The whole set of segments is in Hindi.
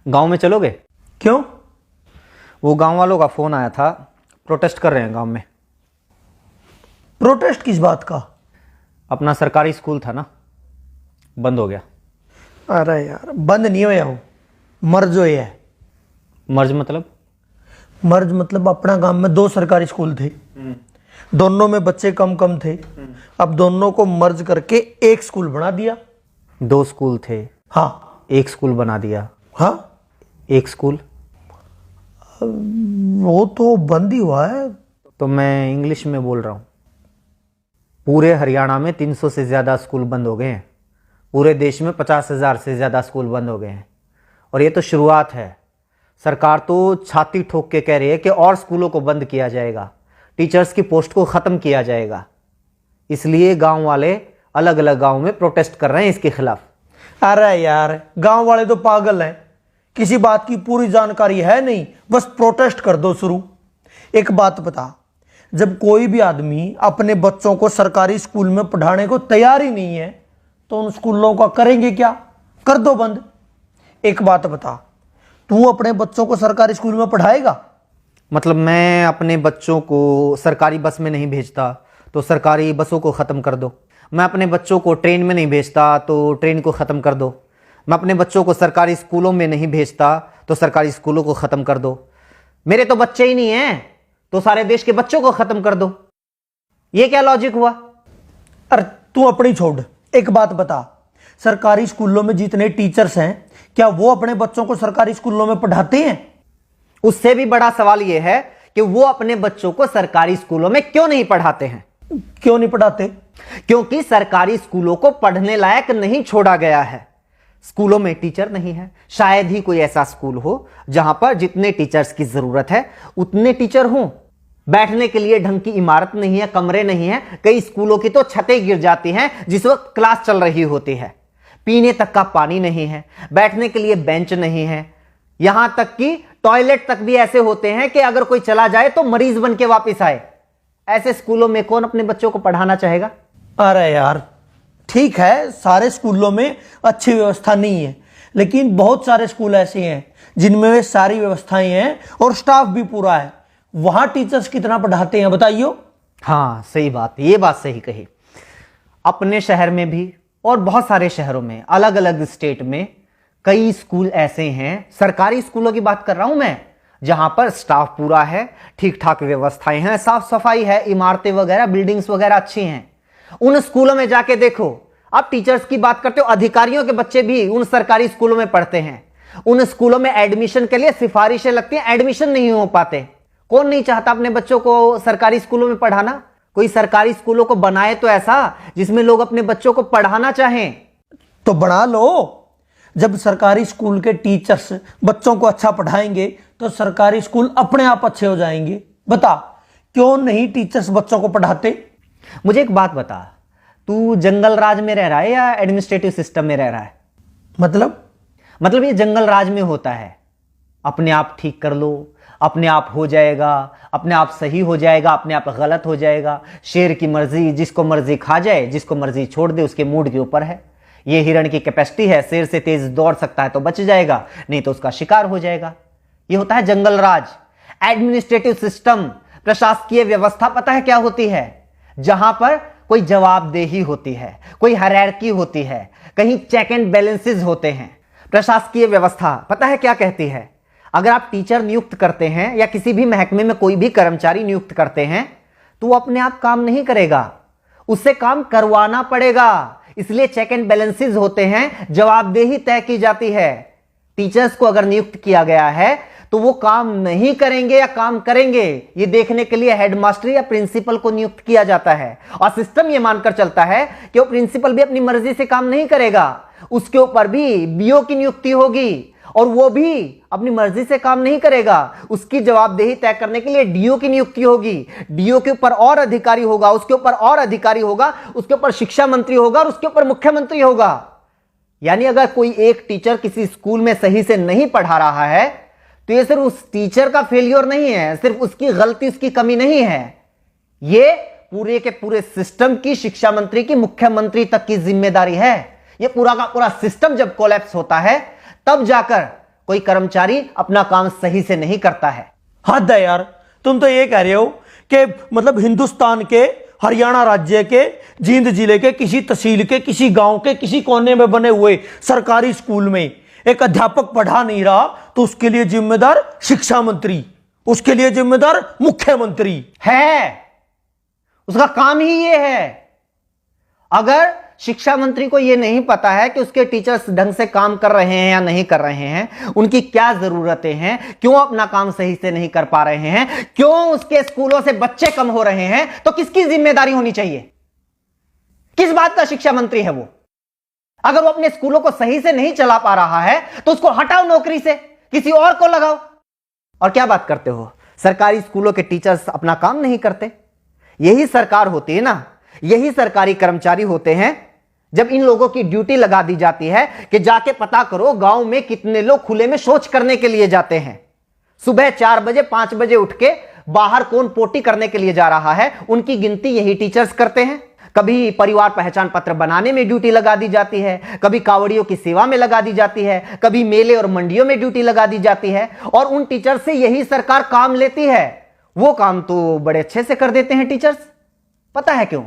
गांव में चलोगे? क्यों? वो गांव वालों का फोन आया था, प्रोटेस्ट कर रहे हैं गांव में। प्रोटेस्ट किस बात का? अपना सरकारी स्कूल था ना, बंद हो गया। अरे यार, बंद नहीं हुआ हो, मर्ज हुए है। मर्ज मतलब? मर्ज मतलब अपना गांव में 2 सरकारी स्कूल थे, दोनों में बच्चे कम कम थे। अब दोनों को मर्ज करके एक स्कूल बना दिया। 2 स्कूल थे, हाँ। एक स्कूल बना दिया। हाँ, एक स्कूल वो तो बंद ही हुआ है। तो मैं इंग्लिश में बोल रहा हूँ। पूरे हरियाणा में 300 से ज़्यादा स्कूल बंद हो गए हैं। पूरे देश में 50,000 से ज़्यादा स्कूल बंद हो गए हैं। और ये तो शुरुआत है। सरकार तो छाती ठोक के कह रही है कि और स्कूलों को बंद किया जाएगा, टीचर्स की पोस्ट को ख़त्म किया जाएगा। इसलिए गांव वाले अलग अलग गांव में प्रोटेस्ट कर रहे हैं इसके खिलाफ। अरे यार, गांव वाले तो पागल हैं, किसी बात की पूरी जानकारी है नहीं, बस प्रोटेस्ट कर दो शुरू। एक बात बता, जब कोई भी आदमी अपने बच्चों को सरकारी स्कूल में पढ़ाने को तैयार ही नहीं है तो उन स्कूलों का करेंगे क्या? कर दो बंद। एक बात बता, तू अपने बच्चों को सरकारी स्कूल में पढ़ाएगा? मतलब मैं अपने बच्चों को सरकारी बस में नहीं भेजता तो सरकारी बसों को ख़त्म कर दो। मैं अपने बच्चों को ट्रेन में नहीं भेजता तो ट्रेन को ख़त्म कर दो। मैं अपने बच्चों को सरकारी स्कूलों में नहीं भेजता तो सरकारी स्कूलों को ख़त्म कर दो। मेरे तो बच्चे ही नहीं हैं तो सारे देश के बच्चों को ख़त्म कर दो। ये क्या लॉजिक हुआ? अरे तू अपनी छोड़, एक बात बता, सरकारी स्कूलों में जितने टीचर्स हैं क्या वो अपने बच्चों को सरकारी स्कूलों में पढ़ाते हैं? उससे भी बड़ा सवाल यह है कि वो अपने बच्चों को सरकारी स्कूलों में क्यों नहीं पढ़ाते हैं। क्यों नहीं पढ़ाते? क्योंकि सरकारी स्कूलों को पढ़ने लायक नहीं छोड़ा गया है। स्कूलों में टीचर नहीं है। शायद ही कोई ऐसा स्कूल हो जहां पर जितने टीचर्स की जरूरत है उतने टीचर हों। बैठने के लिए ढंग की इमारत नहीं है, कमरे नहीं है। कई स्कूलों की तो छतें गिर जाती हैं जिस वक्त क्लास चल रही होती है। पीने तक का पानी नहीं है, बैठने के लिए बेंच नहीं है। यहां तक कि टॉयलेट तक भी ऐसे होते हैं कि अगर कोई चला जाए तो मरीज बन के वापस आए। ऐसे स्कूलों में कौन अपने बच्चों को पढ़ाना चाहेगा? अरे यार ठीक है, सारे स्कूलों में अच्छी व्यवस्था नहीं है, लेकिन बहुत सारे स्कूल ऐसे हैं जिनमें वे सारी व्यवस्थाएं हैं और स्टाफ भी पूरा है। वहां टीचर्स कितना पढ़ाते हैं बताइयो? हाँ सही बात, ये बात सही कही। अपने शहर में भी और बहुत सारे शहरों में, अलग अलग स्टेट में कई स्कूल ऐसे हैं, सरकारी स्कूलों की बात कर रहा हूं मैं, जहां पर स्टाफ पूरा है, ठीक ठाक व्यवस्थाएं हैं, साफ सफाई है, इमारतें वगैरह, बिल्डिंग्स वगैरह अच्छी हैं। उन स्कूलों में जाके देखो। आप टीचर्स की बात करते हो, अधिकारियों के बच्चे भी उन सरकारी स्कूलों में पढ़ते हैं। उन स्कूलों में एडमिशन के लिए सिफारिशें लगती हैं, एडमिशन नहीं हो पाते। कौन नहीं चाहता अपने बच्चों को सरकारी स्कूलों में पढ़ाना? कोई सरकारी स्कूलों को बनाए तो ऐसा जिसमें लोग अपने बच्चों को पढ़ाना चाहें। तो बना लो। जब सरकारी स्कूल के टीचर्स बच्चों को अच्छा पढ़ाएंगे तो सरकारी स्कूल अपने आप अच्छे हो जाएंगे। बता, क्यों नहीं टीचर्स बच्चों को पढ़ाते? मुझे एक बात बता, तू जंगल राज में रह रहा है या एडमिनिस्ट्रेटिव सिस्टम में रह रहा है? मतलब ये जंगल राज में होता है, अपने आप ठीक कर लो, अपने आप हो जाएगा, अपने आप सही हो जाएगा, अपने आप गलत हो जाएगा। शेर की मर्जी, जिसको मर्जी खा जाए, जिसको मर्जी छोड़ दे, उसके मूड के ऊपर है। ये हिरण की कैपेसिटी है, शेर से तेज दौड़ सकता है तो बच जाएगा, नहीं तो उसका शिकार हो जाएगा। ये होता है जंगल राज। एडमिनिस्ट्रेटिव सिस्टम, प्रशासकीय व्यवस्था पता है क्या होती है? जहां पर कोई जवाबदेही होती है, कोई हायरार्की होती है, कहीं चेक एंड बैलेंसेस होते हैं। प्रशासकीय व्यवस्था पता है क्या कहती है? अगर आप टीचर नियुक्त करते हैं या किसी भी महकमे में कोई भी कर्मचारी नियुक्त करते हैं तो वो अपने आप काम नहीं करेगा, उससे काम करवाना पड़ेगा। इसलिए चेक एंड बैलेंसेस होते हैं, जवाबदेही तय की जाती है। टीचर्स को अगर नियुक्त किया गया है तो वो काम नहीं करेंगे या काम करेंगे, ये देखने के लिए हेडमास्टर या प्रिंसिपल को नियुक्त किया जाता है। और सिस्टम ये मानकर चलता है कि वो प्रिंसिपल भी अपनी मर्जी से काम नहीं करेगा, उसके ऊपर भी बीओ की नियुक्ति होगी और वो भी अपनी मर्जी से काम नहीं करेगा। उसकी जवाबदेही तय करने के लिए डीओ की नियुक्ति होगी। डीओ के ऊपर और अधिकारी होगा, उसके ऊपर और अधिकारी होगा, उसके ऊपर शिक्षा मंत्री होगा और उसके ऊपर मुख्यमंत्री होगा। यानी अगर कोई एक टीचर किसी स्कूल में सही से नहीं पढ़ा रहा है तो ये सिर्फ उस टीचर का फेलियर नहीं है, सिर्फ उसकी गलती, उसकी कमी नहीं है, ये पूरे के पूरे सिस्टम की, शिक्षा मंत्री की, मुख्यमंत्री तक की जिम्मेदारी है। ये पूरा का पूरा सिस्टम जब कोलैप्स होता है तब जाकर कोई कर्मचारी अपना काम सही से नहीं करता है। हद है यार, तुम तो ये कह रहे हो कि मतलब हिंदुस्तान के हरियाणा राज्य के जींद जिले के किसी तहसील के किसी गांव के किसी कोने में बने हुए सरकारी स्कूल में एक अध्यापक पढ़ा नहीं रहा तो उसके लिए जिम्मेदार शिक्षा मंत्री, उसके लिए जिम्मेदार मुख्यमंत्री है। उसका काम ही ये है। अगर शिक्षा मंत्री को यह नहीं पता है कि उसके टीचर्स ढंग से काम कर रहे हैं या नहीं कर रहे हैं, उनकी क्या जरूरतें हैं, क्यों अपना काम सही से नहीं कर पा रहे हैं, क्यों उसके स्कूलों से बच्चे कम हो रहे हैं, तो किसकी जिम्मेदारी होनी चाहिए? किस बात का शिक्षा मंत्री है वो? अगर वो अपने स्कूलों को सही से नहीं चला पा रहा है तो उसको हटाओ नौकरी से, किसी और को लगाओ। और क्या बात करते हो, सरकारी स्कूलों के टीचर्स अपना काम नहीं करते? यही सरकार होती है ना, यही सरकारी कर्मचारी होते हैं जब इन लोगों की ड्यूटी लगा दी जाती है कि जाके पता करो गांव में कितने लोग खुले में शौच करने के लिए जाते हैं। सुबह 4 बजे 5 बजे उठ के बाहर कौन पोटी करने के लिए जा रहा है, उनकी गिनती यही टीचर्स करते हैं। कभी परिवार पहचान पत्र बनाने में ड्यूटी लगा दी जाती है, कभी कावड़ियों की सेवा में लगा दी जाती है, कभी मेले और मंडियों में ड्यूटी लगा दी जाती है, और उन टीचर्स से यही सरकार काम लेती है। वो काम तो बड़े अच्छे से कर देते हैं टीचर्स। पता है क्यों?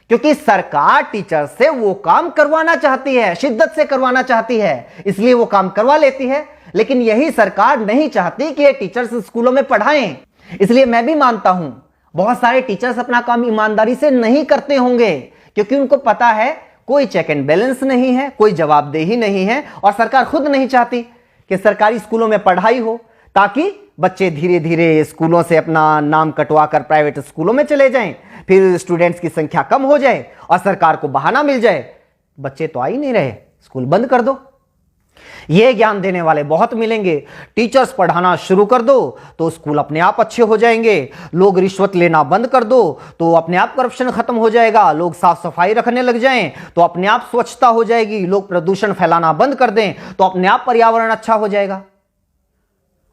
क्योंकि सरकार टीचर से वो काम करवाना चाहती है, शिद्दत से करवाना चाहती है, इसलिए वो काम करवा लेती है। लेकिन यही सरकार नहीं चाहती कि ये टीचर्स स्कूलों में पढ़ाएं। इसलिए मैं भी मानता हूं बहुत सारे टीचर्स अपना काम ईमानदारी से नहीं करते होंगे, क्योंकि उनको पता है कोई चेक एंड बैलेंस नहीं है, कोई जवाबदेही नहीं है, और सरकार खुद नहीं चाहती कि सरकारी स्कूलों में पढ़ाई हो, ताकि बच्चे धीरे धीरे स्कूलों से अपना नाम कटवा कर प्राइवेट स्कूलों में चले जाएं, फिर स्टूडेंट्स की संख्या कम हो जाए और सरकार को बहाना मिल जाए, बच्चे तो आ ही नहीं रहे, स्कूल बंद कर दो। ये ज्ञान देने वाले बहुत मिलेंगे। टीचर्स पढ़ाना शुरू कर दो तो स्कूल अपने आप अच्छे हो जाएंगे। लोग रिश्वत लेना बंद कर दो तो अपने आप करप्शन खत्म हो जाएगा। लोग साफ सफाई रखने लग जाएं तो अपने आप स्वच्छता हो जाएगी। लोग प्रदूषण फैलाना बंद कर दें तो अपने आप पर्यावरण अच्छा हो जाएगा।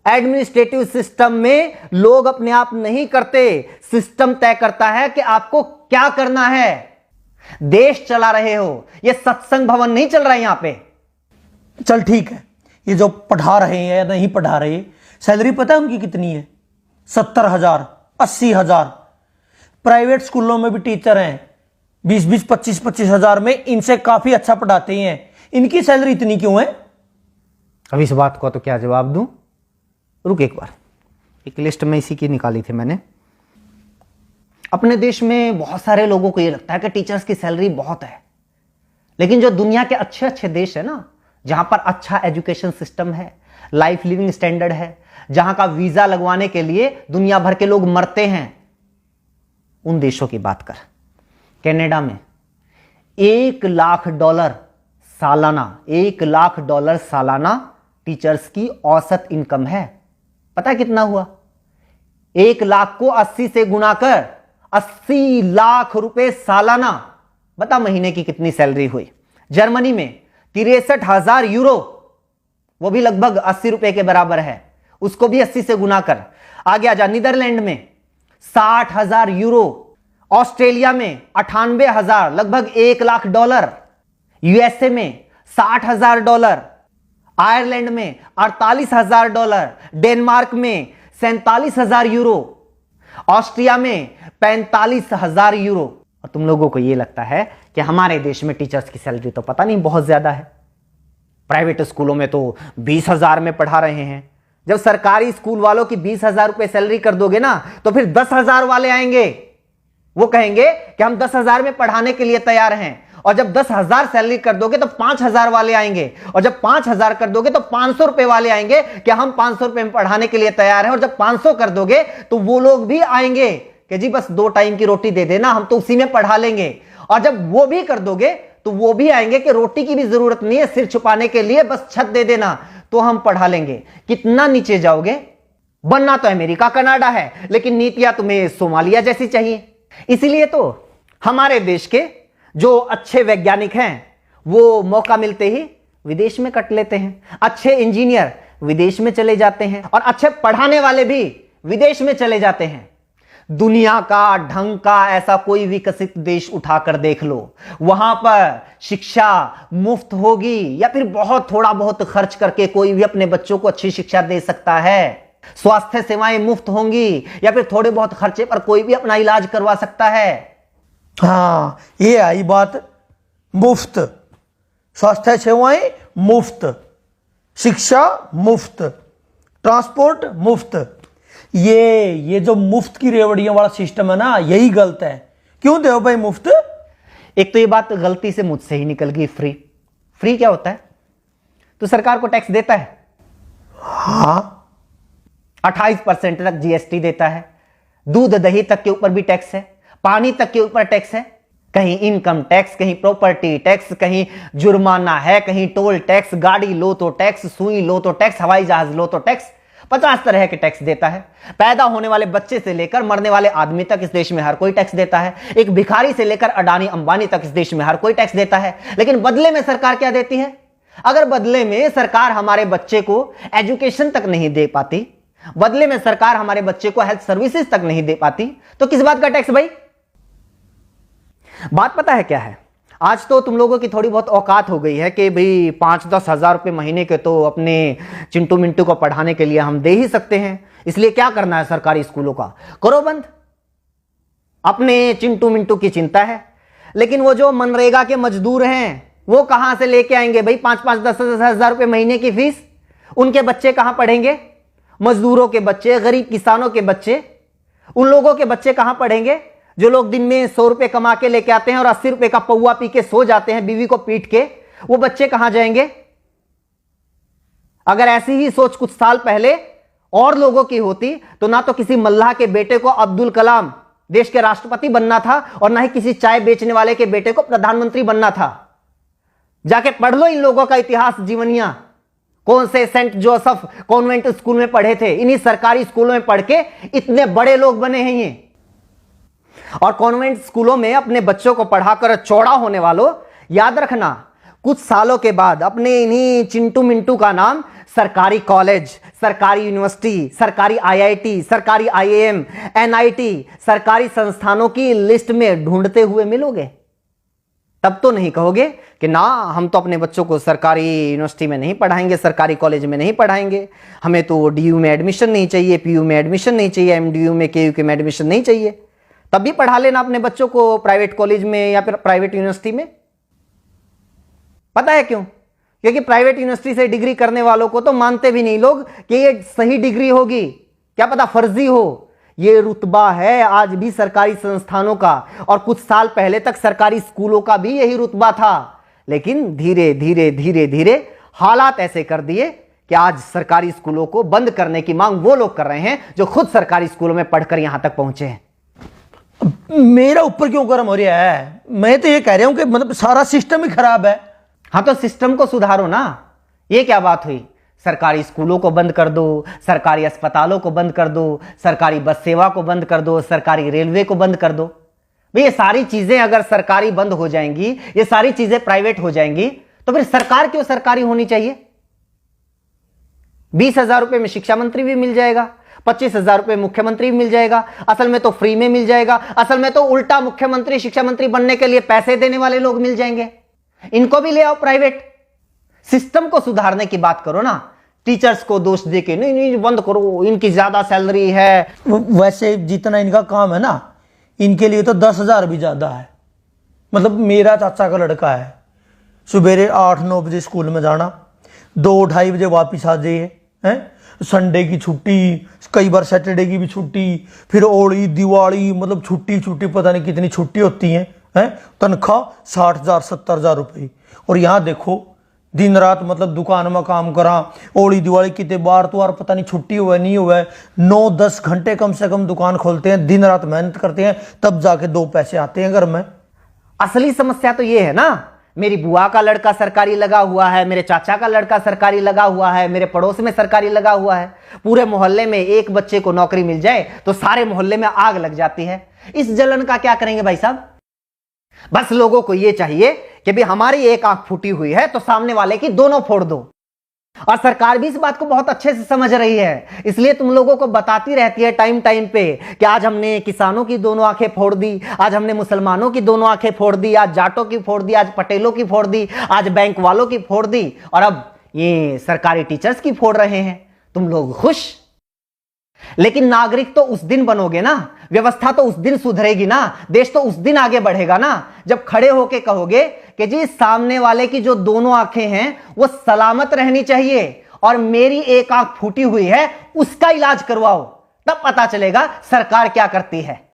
एडमिनिस्ट्रेटिव सिस्टम में लोग अपने आप नहीं करते, सिस्टम तय करता है कि आपको क्या करना है। देश चला रहे हो, यह सत्संग भवन नहीं चल रहा है यहां पे। चल ठीक है, ये जो पढ़ा रहे हैं या नहीं पढ़ा रहे, सैलरी पता है उनकी कितनी है? 70,000, 80,000। प्राइवेट स्कूलों में भी टीचर हैं 20-20, 25-25 हजार में, इनसे काफी अच्छा पढ़ाते हैं, इनकी सैलरी इतनी क्यों है? अब इस बात को तो क्या जवाब दूं? रुक एक बार, एक लिस्ट में इसी की निकाली थी मैंने। अपने देश में बहुत सारे लोगों को यह लगता है कि टीचर्स की सैलरी बहुत है, लेकिन जो दुनिया के अच्छे अच्छे देश है ना, जहां पर अच्छा एजुकेशन सिस्टम है, लाइफ लिविंग स्टैंडर्ड है, जहां का वीजा लगवाने के लिए दुनिया भर के लोग मरते हैं, उन देशों की बात कर। कनाडा में $1,00,000 सालाना, $1,00,000 सालाना टीचर्स की औसत इनकम है। पता है कितना हुआ? 1 लाख को 80 से गुना कर 80 लाख रुपए सालाना। बता महीने की कितनी सैलरी हुई? जर्मनी में 63,000 यूरो, वो भी लगभग 80 रुपए के बराबर है, उसको भी 80 से गुना कर। आगे आजा, नीदरलैंड में 60,000 यूरो, ऑस्ट्रेलिया में 98,000, लगभग $1,00,000, यूएसए में $60,000, आयरलैंड में $48,000, डेनमार्क में 47,000 यूरो, ऑस्ट्रिया में 45,000 यूरो। और तुम लोगों को यह लगता है कि हमारे देश में टीचर्स की सैलरी तो पता नहीं बहुत ज्यादा है। प्राइवेट स्कूलों में तो 20,000 में पढ़ा रहे हैं। जब सरकारी स्कूल वालों की 20,000 रुपए सैलरी कर दोगे ना, तो फिर 10,000 वाले आएंगे, वो कहेंगे कि हम 10,000 में पढ़ाने के लिए तैयार हैं। और जब 10,000 सैलरी कर दोगे तो 5,000 वाले आएंगे, और जब 5,000 कर दोगे तो 500 रुपए वाले आएंगे कि हम 500 रुपए में पढ़ाने के लिए तैयार हैं। और जब 500 कर दोगे तो वो लोग भी आएंगे कि जी बस 2 टाइम की रोटी दे देना, हम तो उसी में पढ़ा लेंगे। और जब वो भी कर दोगे तो वो भी आएंगे कि रोटी की भी जरूरत नहीं है, सिर छुपाने के लिए बस छत दे देना तो हम पढ़ा लेंगे। कितना नीचे जाओगे? बनना तो अमेरिका कनाडा है, लेकिन नीतियां तुम्हें सोमालिया जैसी चाहिए। इसीलिए तो हमारे देश के जो अच्छे वैज्ञानिक हैं वो मौका मिलते ही विदेश में कट लेते हैं, अच्छे इंजीनियर विदेश में चले जाते हैं, और अच्छे पढ़ाने वाले भी विदेश में चले जाते हैं। दुनिया का ढंग का ऐसा कोई विकसित देश उठाकर देख लो, वहां पर शिक्षा मुफ्त होगी या फिर बहुत थोड़ा बहुत खर्च करके कोई भी अपने बच्चों को अच्छी शिक्षा दे सकता है। स्वास्थ्य सेवाएं मुफ्त होंगी या फिर थोड़े बहुत खर्चे पर कोई भी अपना इलाज करवा सकता है। हाँ, ये आई बात, मुफ्त स्वास्थ्य सेवाएं मुफ्त, शिक्षा मुफ्त, ट्रांसपोर्ट मुफ्त। ये जो मुफ्त की रेवड़ियों वाला सिस्टम है ना, यही गलत है। क्यों दे भाई मुफ्त? एक तो ये बात गलती से मुझसे ही निकल गई, फ्री। फ्री क्या होता है? तो सरकार को टैक्स देता है, हाँ 28% तक जीएसटी देता है, दूध दही तक के ऊपर भी टैक्स है, पानी तक के ऊपर टैक्स है, कहीं इनकम टैक्स, कहीं प्रॉपर्टी टैक्स, कहीं जुर्माना है, कहीं टोल टैक्स, गाड़ी लो तो टैक्स, सुई लो तो टैक्स, हवाई जहाज लो तो टैक्स, 50 तरह के टैक्स देता है। पैदा होने वाले बच्चे से लेकर मरने वाले आदमी तक इस देश में हर कोई टैक्स देता है। एक भिखारी से लेकर अडानी अंबानी तक इस देश में हर कोई टैक्स देता है। लेकिन बदले में सरकार क्या देती है? अगर बदले में सरकार हमारे बच्चे को एजुकेशन तक नहीं दे पाती, बदले में सरकार हमारे बच्चे को हेल्थ सर्विसेज तक नहीं दे पाती, तो किस बात का टैक्स भाई? बात पता है क्या है? आज तो तुम लोगों की थोड़ी बहुत औकात हो गई है कि भाई 5-10 हजार रुपए महीने के तो अपने चिंटू मिंटू को पढ़ाने के लिए हम दे ही सकते हैं, इसलिए क्या करना है सरकारी स्कूलों का, करो बंद। अपने चिंटू मिंटू की चिंता है, लेकिन वो जो मनरेगा के मजदूर हैं वो कहां से लेके आएंगे भाई 5-10 हजार रुपए महीने की फीस? उनके बच्चे कहां पढ़ेंगे? मजदूरों के बच्चे, गरीब किसानों के बच्चे, उन लोगों के बच्चे कहां पढ़ेंगे जो लोग दिन में 100 रुपए कमा के लेके आते हैं और 80 रुपए का पौवा पी के सो जाते हैं बीवी को पीट के? वो बच्चे कहां जाएंगे? अगर ऐसी ही सोच कुछ साल पहले और लोगों की होती तो ना तो किसी मल्लाह के बेटे को अब्दुल कलाम देश के राष्ट्रपति बनना था और ना ही किसी चाय बेचने वाले के बेटे को प्रधानमंत्री बनना था। जाके पढ़ लो इन लोगों का इतिहास, जीवनियां। कौन से सेंट जोसेफ कॉन्वेंट स्कूल में पढ़े थे, इन्हीं सरकारी स्कूलों में पढ़ के इतने बड़े लोग बने हैं ये। और कॉन्वेंट स्कूलों में अपने बच्चों को पढ़ाकर चौड़ा होने वालों, याद रखना कुछ सालों के बाद अपने इन्हीं चिंटू मिंटू का नाम सरकारी कॉलेज, सरकारी यूनिवर्सिटी, सरकारी आईआईटी, सरकारी आईएएम, एनआईटी, सरकारी संस्थानों की लिस्ट में ढूंढते हुए मिलोगे। तब तो नहीं कहोगे कि ना हम तो अपने बच्चों को सरकारी यूनिवर्सिटी में नहीं पढ़ाएंगे, सरकारी कॉलेज में नहीं पढ़ाएंगे, हमें तो डीयू में एडमिशन नहीं चाहिए, पीयू में एडमिशन नहीं चाहिए, एमडीयू में केयू में एडमिशन नहीं चाहिए। तब भी पढ़ा लेना अपने बच्चों को प्राइवेट कॉलेज में या फिर प्राइवेट यूनिवर्सिटी में। पता है क्यों? क्योंकि प्राइवेट यूनिवर्सिटी से डिग्री करने वालों को तो मानते भी नहीं लोग कि ये सही डिग्री होगी, क्या पता फर्जी हो। ये रुतबा है आज भी सरकारी संस्थानों का, और कुछ साल पहले तक सरकारी स्कूलों का भी यही रुतबा था। लेकिन धीरे धीरे धीरे धीरे हालात ऐसे कर दिए कि आज सरकारी स्कूलों को बंद करने की मांग वो लोग कर रहे हैं जो खुद सरकारी स्कूलों में पढ़कर यहां तक पहुंचे हैं। मेरा ऊपर क्यों गर्म हो रहा है? मैं तो ये कह रहा हूं कि मतलब सारा सिस्टम ही खराब है। हाँ तो सिस्टम को सुधारो ना। ये क्या बात हुई? सरकारी स्कूलों को बंद कर दो, सरकारी अस्पतालों को बंद कर दो, सरकारी बस सेवा को बंद कर दो, सरकारी रेलवे को बंद कर दो। भाई ये सारी चीजें अगर सरकारी बंद हो जाएंगी, ये सारी चीजें प्राइवेट हो जाएंगी, तो फिर सरकार क्यों सरकारी होनी चाहिए? 20,000 रुपए में शिक्षा मंत्री भी मिल जाएगा, 25,000 रुपए मुख्यमंत्री भी मिल जाएगा, असल में तो फ्री में मिल जाएगा। असल में तो उल्टा मुख्यमंत्री शिक्षा मंत्री बनने के लिए पैसे देने वाले लोग मिल जाएंगे। इनको भी ले आओ प्राइवेट। सिस्टम को सुधारने की बात करो ना, टीचर्स को दोष देके नहीं नहीं बंद करो, इनकी ज्यादा सैलरी है। वैसे जितना इनका काम है ना, इनके लिए तो 10,000 भी ज्यादा है। मतलब मेरा चाचा का लड़का है, सुबेरे 8-9 बजे स्कूल में जाना, 2-2:30 बजे वापिस आ जाइए, हैं संडे की छुट्टी, कई बार सैटरडे की भी छुट्टी, फिर होली दिवाली, मतलब छुट्टी छुट्टी पता नहीं कितनी छुट्टी होती हैं। तनख्वाह 60,000 70,000 रुपये। और यहाँ देखो दिन रात मतलब दुकान में काम करा, होली दिवाली कितने बार तो यार पता नहीं छुट्टी हुआ नहीं हुआ है, 9-10 घंटे कम से कम दुकान खोलते हैं, दिन रात मेहनत करते हैं, तब जाके 2 पैसे आते हैं घर में। असली समस्या तो ये है ना, मेरी बुआ का लड़का सरकारी लगा हुआ है, मेरे चाचा का लड़का सरकारी लगा हुआ है, मेरे पड़ोस में सरकारी लगा हुआ है। पूरे मोहल्ले में एक बच्चे को नौकरी मिल जाए तो सारे मोहल्ले में आग लग जाती है। इस जलन का क्या करेंगे भाई साहब? बस लोगों को यह चाहिए कि भी हमारी एक आंख फूटी हुई है तो सामने वाले की दोनों फोड़ दो। और सरकार भी इस बात को बहुत अच्छे से समझ रही है, इसलिए तुम लोगों को बताती रहती है टाइम टाइम पे कि आज हमने किसानों की दोनों आंखें फोड़ दी, आज हमने मुसलमानों की दोनों आंखें फोड़ दी, आज जाटों की फोड़ दी, आज पटेलों की फोड़ दी, आज बैंक वालों की फोड़ दी, और अब ये सरकारी टीचर्स की फोड़ रहे हैं। तुम लोग खुश? लेकिन नागरिक तो उस दिन बनोगे ना, व्यवस्था तो उस दिन सुधरेगी ना, देश तो उस दिन आगे बढ़ेगा ना, जब खड़े होके कहोगे कि जी सामने वाले की जो दोनों आंखें हैं वो सलामत रहनी चाहिए और मेरी एक आंख फूटी हुई है उसका इलाज करवाओ। तब पता चलेगा सरकार क्या करती है।